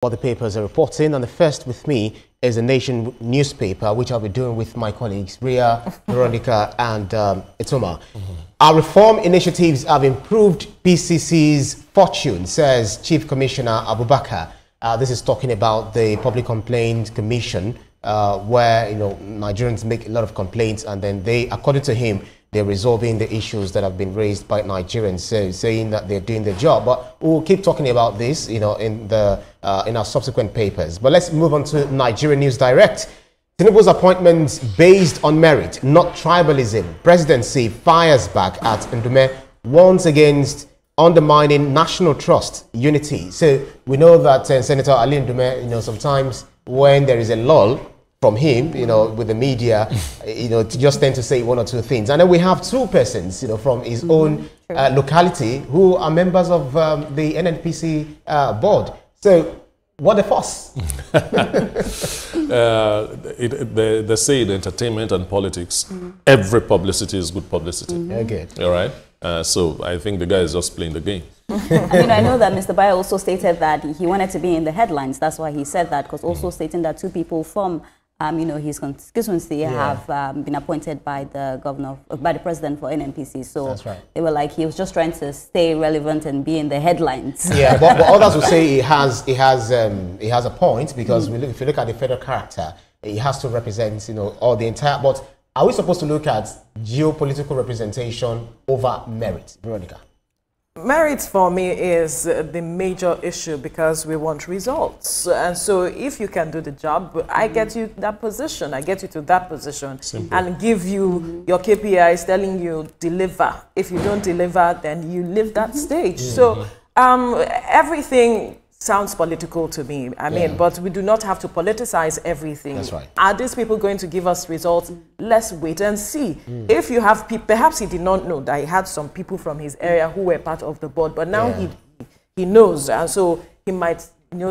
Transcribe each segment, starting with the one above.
what the papers are reporting, and the first with me is the Nation newspaper, which I'll be doing with my colleagues Ria, Veronica, and Itoma. Our reform initiatives have improved PCC's fortune, says Chief Commissioner Abubakar. This is talking about the Public Complaint Commission, where Nigerians make a lot of complaints, and then they, according to him, they're resolving the issues that have been raised by Nigerians, so saying that they're doing their job. But we'll keep talking about this, in our subsequent papers. But let's move on to Nigerian News Direct. Tinubu's appointments based on merit, not tribalism. Presidency fires back at Ndume, warns against undermining national trust, unity. So we know that Senator Ali Ndume, sometimes when there is a lull from him, with the media, just tend to say one or two things. And then we have two persons, from his own locality who are members of the NNPC board. So what a fuss. They say in entertainment and politics, every publicity is good publicity. Okay. All right? So I think the guy is just playing the game. I know that Mr. Bayo also stated that he wanted to be in the headlines. That's why he said that, because also stating that two people from his constituency have been appointed by the by the president for NNPC. So that's right. They were like, he was just trying to stay relevant and be in the headlines. Yeah, but others will say he has a point, because if you look at the federal character, he has to represent all the entire. But are we supposed to look at geopolitical representation over merit, Veronica? Merit for me is the major issue, because we want results. And so if you can do the job, I get you that position, I get you to that position. Simple. And give you your KPIs telling you deliver. If you don't deliver, then you leave that stage. So everything sounds political to me. I mean, but we do not have to politicize everything. That's right. Are these people going to give us results? Let's wait and see. If you have people, perhaps he did not know that he had some people from his area who were part of the board, but now he knows, and so he might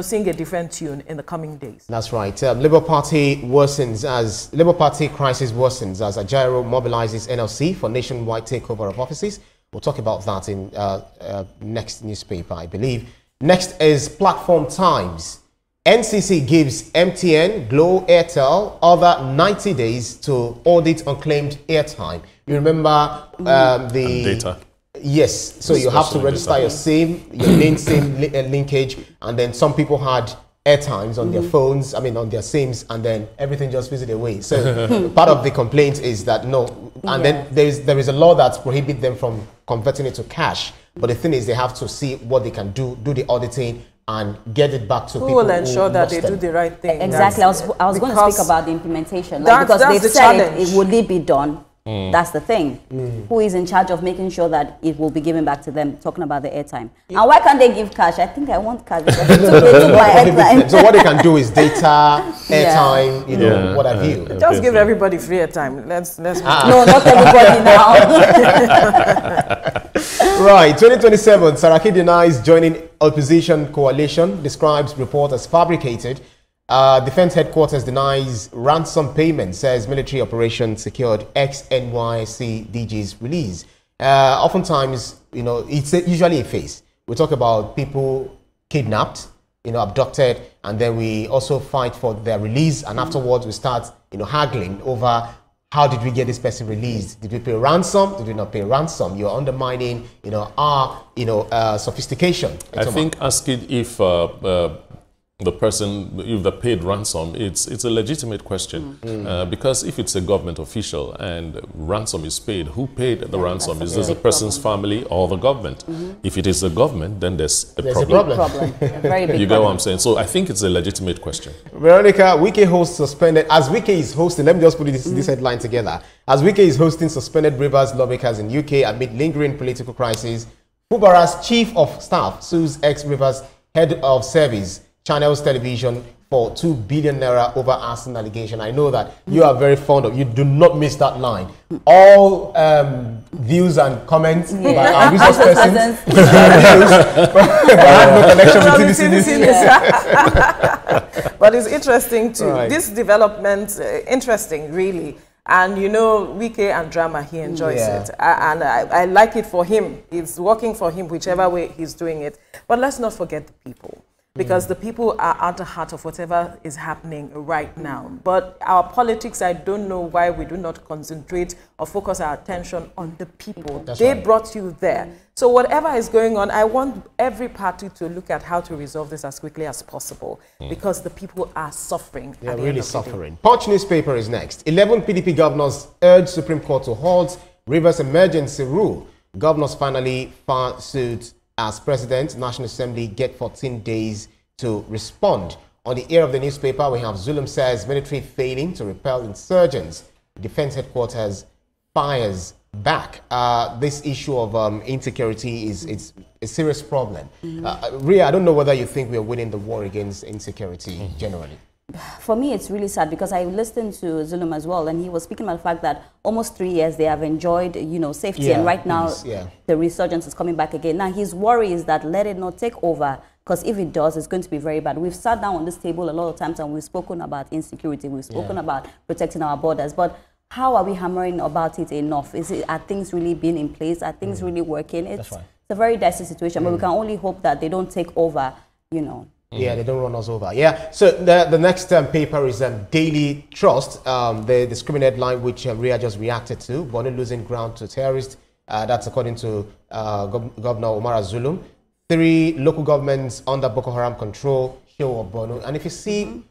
sing a different tune in the coming days. That's right. Labour Party crisis worsens as Ajaero mobilizes NLC for nationwide takeover of offices. We'll talk about that in next newspaper, I believe. Next is Platform Times. NCC gives MTN, Glo, Airtel other 90 days to audit unclaimed airtime. You remember the data. Yes, so you have to register your SIM, your main SIM linkage, and then some people had airtimes on their phones, on their SIMs, and then everything just fizzled away. So part of the complaint is that then there is a law that prohibits them from converting it to cash. But the thing is, they have to see what they can do the auditing, and get it back to people. Who will ensure that they do the right thing? Exactly. I was going to speak about the implementation, because they've said it will be done. That's the thing. Who is in charge of making sure that it will be given back to them? Talking about the airtime. And why can't they give cash? I think I want cash. They took my airtime. So what they can do is data, airtime, what have you. Just give everybody free airtime. Let's No, not everybody now. Right, 2027, Saraki denies joining opposition coalition, describes report as fabricated. Defense headquarters denies ransom payment, says military operation secured ex-NYC DG's release. Oftentimes, it's usually a phase. We talk about people kidnapped, abducted, and then we also fight for their release, and afterwards we start, haggling over how did we get this person released? Did we pay ransom? Did we not pay ransom? You're undermining, our, sophistication. I think asking if the person, if they paid ransom, it's a legitimate question. Because if it's a government official and ransom is paid, who paid the ransom? Is this the person's family or the government? If it is the government, then there's a problem. A very big you get what I'm saying? So I think it's a legitimate question. Veronica, Wike hosts suspended, as Wike is hosting, let me just put this headline together. As Wike is hosting suspended Rivers lawmakers in UK amid lingering political crisis, Fubara's chief of staff sues ex-Rivers head of service, Channels Television, for 2 billion naira over arson allegation. I know that you are very fond of, you do not miss that line. All views and comments by our resource persons, but I have no connection with TVC. But it's interesting too. Right. This development, interesting really. And Wike and drama, he enjoys it. And I like it for him. It's working for him whichever way he's doing it. But let's not forget the people. because the people are at the heart of whatever is happening right now. But our politics, I don't know why we do not concentrate or focus our attention on the people. They brought you there. So whatever is going on, I want every party to look at how to resolve this as quickly as possible, because the people are suffering. They are really suffering. Punch newspaper is next. 11 PDP governors urge Supreme Court to halt Rivers emergency rule. Governors finally filed suit as President. National Assembly get 14 days to respond. On the ear of the newspaper, we have Zulum says military failing to repel insurgents. Defense headquarters fires back. This issue of insecurity is a serious problem. Ria, I don't know whether you think we are winning the war against insecurity generally. For me, it's really sad because I listened to Zulum as well, and he was speaking about the fact that almost 3 years they have enjoyed, safety, and right now the resurgence is coming back again. Now, his worry is that let it not take over, because if it does, it's going to be very bad. We've sat down on this table a lot of times and we've spoken about insecurity, we've spoken about protecting our borders, but how are we hammering about it enough? Are things really being in place? Are things really working? It's a very dicey situation, but we can only hope that they don't take over, Yeah, they don't run us over. Yeah, so the next paper is Daily Trust, the screaming headline which Ria just reacted to, Borno losing ground to terrorists. That's according to Governor Umara Zulum. 3 local governments under Boko Haram control, show of Borno. And if you see,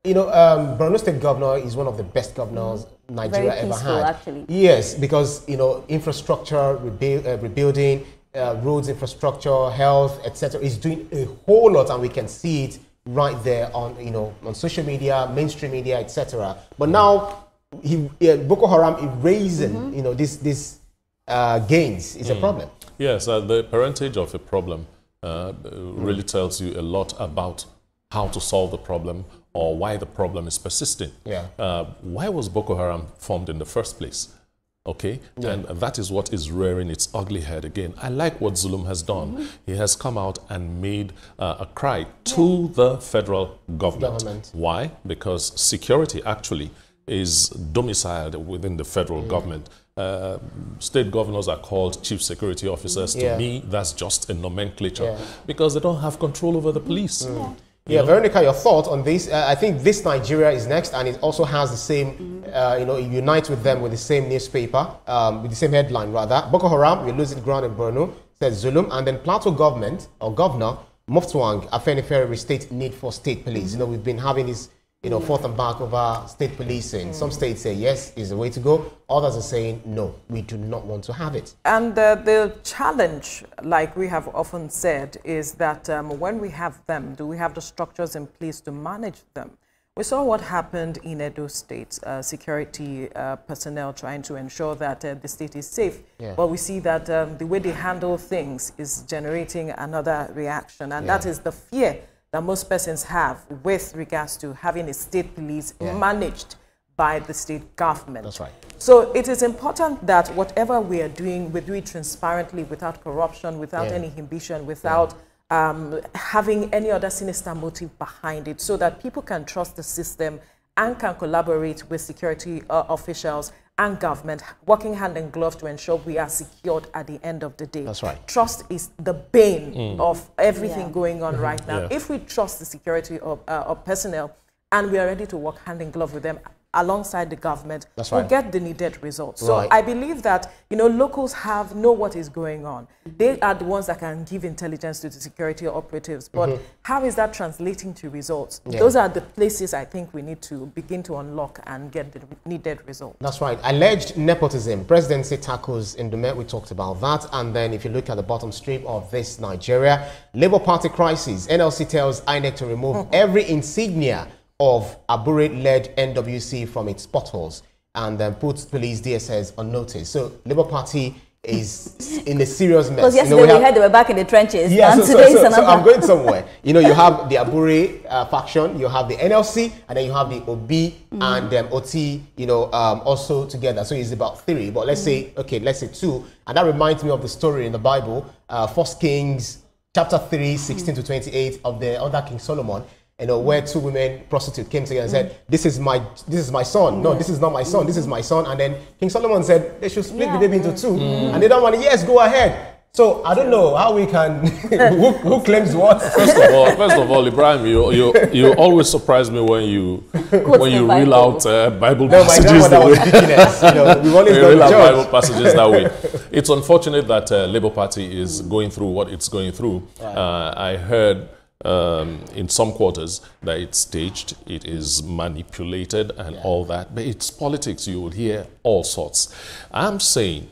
Borno State Governor is one of the best governors Nigeria ever had. Actually. Yes, because, infrastructure, rebuilding, roads, infrastructure, health, etc. is doing a whole lot, and we can see it right there on on social media, mainstream media, etc. But now Boko Haram erasing this gains is a problem. Yes, the parentage of a problem really tells you a lot about how to solve the problem or why the problem is persisting. Why was Boko Haram formed in the first place? Okay, and that is what is rearing its ugly head again. I like what Zulum has done. He has come out and made a cry to the federal government. Why? Because security actually is domiciled within the federal government. State governors are called chief security officers. To me, that's just a nomenclature because they don't have control over the police. Veronica, your thought on this? I think This Nigeria is next, and it also has the same, it unites with them with the same newspaper, with the same headline rather. Boko Haram, we're losing ground in Borno, says Zulum, and then Plateau government, or Governor, Muftuang, Afenifere restate need for state police. We've been having this, forth and back over state policing. Some states say yes, is the way to go. Others are saying no, we do not want to have it. And the challenge, like we have often said, is that when we have them, do we have the structures in place to manage them? We saw what happened in Edo State, security personnel trying to ensure that the state is safe. But we see that the way they handle things is generating another reaction. And that is the fear that most persons have with regards to having a state police managed by the state government. That's right. So it is important that whatever we are doing, we do it transparently, without corruption, without any inhibition, without having any other sinister motive behind it, so that people can trust the system and can collaborate with security officials and government, working hand in glove to ensure we are secured at the end of the day. That's right. Trust is the bane of everything going on right now. If we trust the security of personnel and we are ready to work hand in glove with them alongside the government, we'll get the needed results. So I believe that, locals know what is going on. They are the ones that can give intelligence to the security operatives. But how is that translating to results? Those are the places I think we need to begin to unlock and get the needed results. That's right. Alleged nepotism. Presidency tackles in Dumet. We talked about that. And then if you look at the bottom strip of This Nigeria, Labour Party crisis. NLC tells INEC to remove every insignia of Abure-led NWC from its potholes and then puts police DSS on notice. So Labour Party is in a serious mess. Because yesterday we heard they were back in the trenches. Yeah, so I'm going somewhere. You have the Abure faction, you have the NLC, and then you have the OB and OT, also together. So it's about 3. But let's say, let's say 2. And that reminds me of the story in the Bible, 1 Kings chapter 3, 16 to 28 of the other King Solomon. Where 2 women prostitutes came together and said, this is my son. No, this is not my son. This is my son. And then King Solomon said they should split the baby into 2. And they don't want to, yes, go ahead. So I don't know how we can. who claims what? First of all, Ibrahim, you always surprise me when you reel out Bible passages that way. We've always reel out Bible passages that way. It's unfortunate that Labour Party is going through what it's going through. Right. I heard in some quarters that it's staged, it is manipulated, and all that. But it's politics. You will hear all sorts. I'm saying,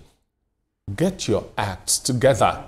get your acts together.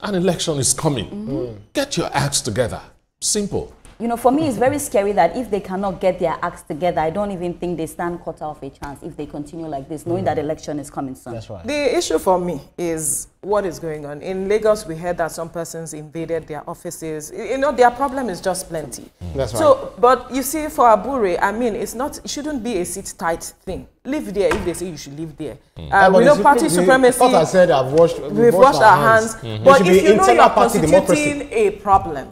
An election is coming. Get your acts together. Simple. You know, for me, it's very scary that if they cannot get their acts together, I don't even think they stand quarter of a chance if they continue like this, knowing that election is coming soon. That's right. The issue for me is what is going on. In Lagos, we heard that some persons invaded their offices. You know, their problem is just plenty. That's right. So, but you see, for Abure, I mean, it shouldn't be a sit-tight thing. Live there if they say you should live there. We know party supremacy. What I said, we've washed our hands. But if you know you're constituting a problem,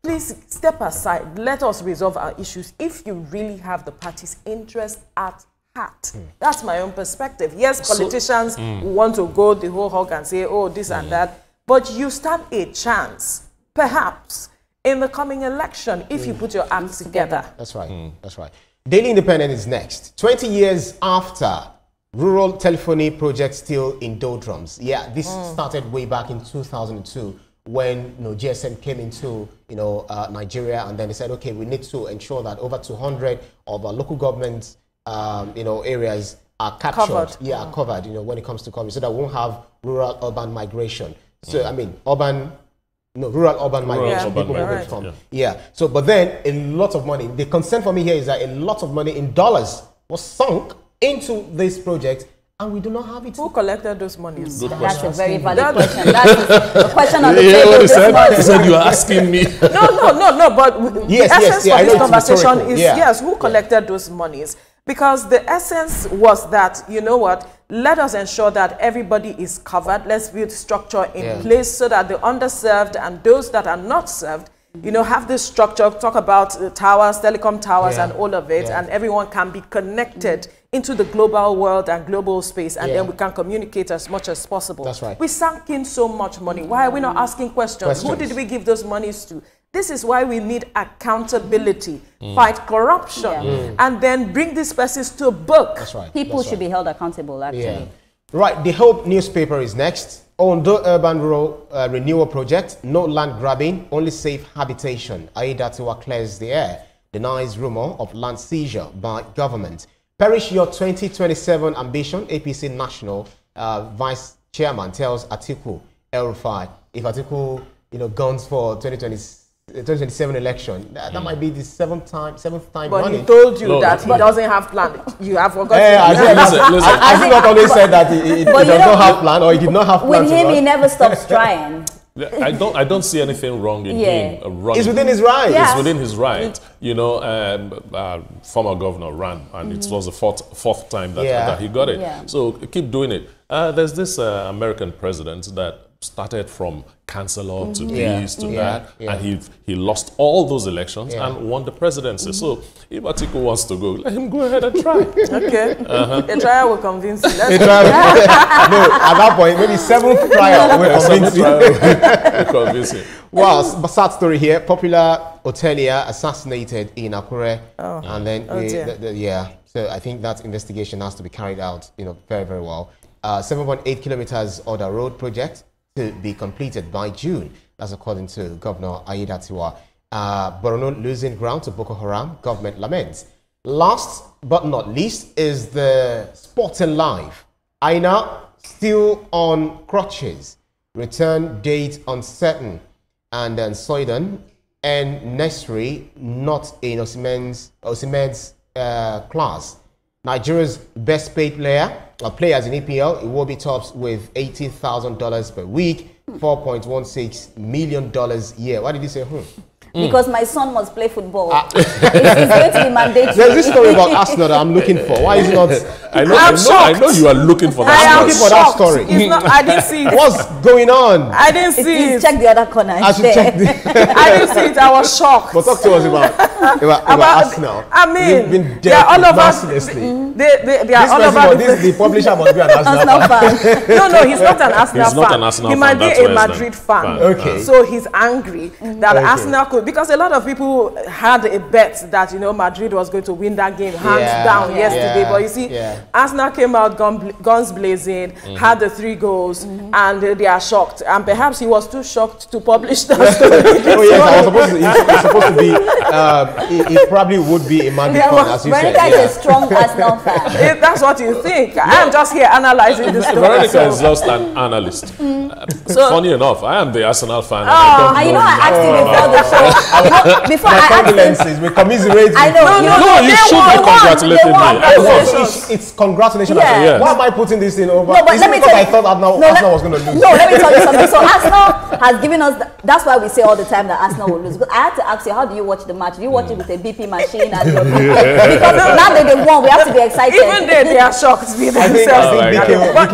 please step aside. Let us resolve our issues if you really have the party's interest at heart. That's my own perspective. Yes, politicians want to go the whole hog and say, oh, this and that. But you stand a chance, perhaps, in the coming election if you put your acts together. That's right. That's right. Daily Independent is next. 20 years after rural telephony project still in doldrums. Yeah, this started way back in 2002. When GSM came into Nigeria, and then they said, okay, we need to ensure that over 200 of our local government areas are captured, covered, when it comes to coverage, so that we won't have rural-urban migration. So I mean, rural-urban migration, people moving from. So, but then a lot of money. The concern for me here is that a lot of money in dollars was sunk into this project. And we do not have it. Who collected those monies? That's a very valid question. That's the question on the table. What he said, you are asking me. No. But the essence of this conversation is, yes, who collected those monies? Because the essence was that, you know what, let us ensure that everybody is covered. Let's build structure in place so that the underserved and those that are not served, have this structure, talk about towers, telecom towers and all of it, and everyone can be connected into the global world and global space, and then we can communicate as much as possible. That's right. We sank in so much money. Why are we not asking questions? Who did we give those monies to? This is why we need accountability, fight corruption, and then bring these persons to book. That's right. People should be held accountable, actually. Right, the Hope newspaper is next. Ondo Urban Rural Renewal Project, no land grabbing, only safe habitation. Aiyedatiwa clears the air, denies rumor of land seizure by government. Perish your 2027 ambition, APC National Vice Chairman tells Atiku El-Rufai. If Atiku, guns for 2027 election, that might be the seventh time but running. He told you that he doesn't have plan. You have forgotten. I think not always said that he does not have plan, or he did not have plan. With him, he never stops trying. I don't see anything wrong in him running. It's within his right. It's within his right. Former governor ran, and it was the fourth time that he got it. So keep doing it. There's this American president that started from councillor to this to that, and he lost all those elections and won the presidency. So if Atiku wants to go, let him go ahead and try. Okay. A trial will convince you. No, at that point, maybe seventh trial will convince you. Wow, sad story here. Popular hotelier assassinated in Akure, and then so I think that investigation has to be carried out, very, very well. 7.8 kilometers of the road project to be completed by June. That's according to Governor Aiyedatiwa. Borno losing ground to Boko Haram, government laments. Last but not least is the Sporting Life. Aina still on crutches. Return date uncertain. And then Soydan and Nesri not in Osimhen's class. Nigeria's best paid players in EPL, Iwobi tops with $18,000 per week, $4.16 million a year. Why did you say because my son must play football. It's going to be mandatory. There's this story about Arsenal that I'm looking for. Why is it not? I know you are looking for that. I'm looking for that story. I didn't see it. What's going on? I didn't see it. Check the other corner. I should check the I didn't see it. I was shocked. But talk to us about Arsenal. I mean, been they are all over. mercilessly. They are all over. The publisher must be an Arsenal fan. No, he's not an Arsenal fan. He's not an Arsenal he might be a Madrid fan. Okay. So he's angry that Arsenal could, because a lot of people had a bet that, you know, Madrid was going to win that game hands down yesterday. But you see, Arsenal came out guns blazing, had the 3 goals, and they are shocked. And perhaps he was too shocked to publish that story. Oh yes, I was supposed to be. It probably would be a Madrid fan, as you said. Veronica is a strong Arsenal fan. That's what you think. I'm just here analyzing the story. Veronica is just an analyst. So, funny enough, I am the Arsenal fan. And you know, I asked him before the show. Before I asked him, we commiserate. I know. No, you should be congratulating me. It's congratulations. Yeah. Why am I putting this in over? No, but let me tell you, I thought Arsenal was going to lose. No, let me tell you something. So Arsenal has given us. That's why we say all the time that Arsenal will lose. Because I had to ask you, how do you watch the match? Do you watch it with a BP machine and your because now that they won, we have to be excited. Even they are shocked with themselves. But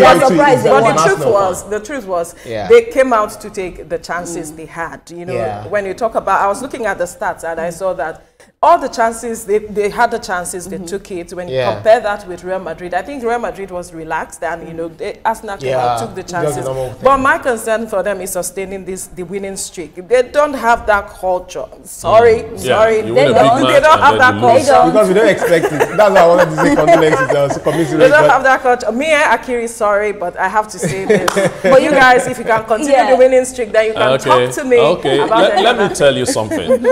the truth was, they came out to take the chances they had. You know, when you talk about, I was looking at the stats and I saw that all the chances, they had the chances, they took it. When you compare that with Real Madrid, I think Real Madrid was relaxed and, you know, Arsenal came out, took the chances. But my concern for them is sustaining the winning streak. They don't have that culture. Sorry. They don't have that culture. Because we don't expect it. That's why I wanted to say condolences. They don't have that culture. Me and Akiri, sorry, but I have to say this. But you guys, if you can continue the winning streak, then you can talk to me about let me tell you something.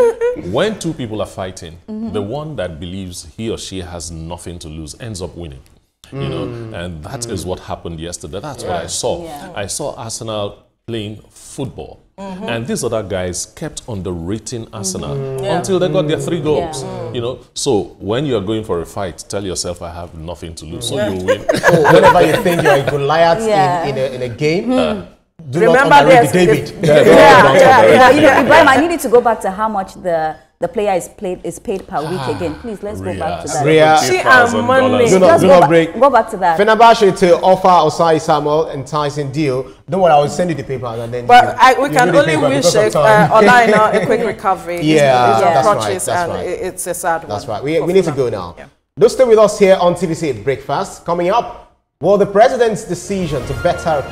When 2 people are fighting, the one that believes he or she has nothing to lose ends up winning. You know, and that is what happened yesterday. That's what I saw. I saw Arsenal playing football. And these other guys kept underrating Arsenal until they got their 3 goals. You know, so when you are going for a fight, tell yourself I have nothing to lose, so you win. So whenever you think you're a Goliath in a game, do remember not underrate David. Ibrahim, I needed to go back to how much the player is paid per week again. Please, let's go back to that. Do not break. Go back to that. Fenerbahce to offer Osai Samuel enticing deal. Don't worry, I will send you the paper and then. But we can only wish Olaina a quick recovery. That's right. It's a sad one. That's right. We need to go now. Don't stay with us here on TVC Breakfast. Coming up, well, the president's decision to better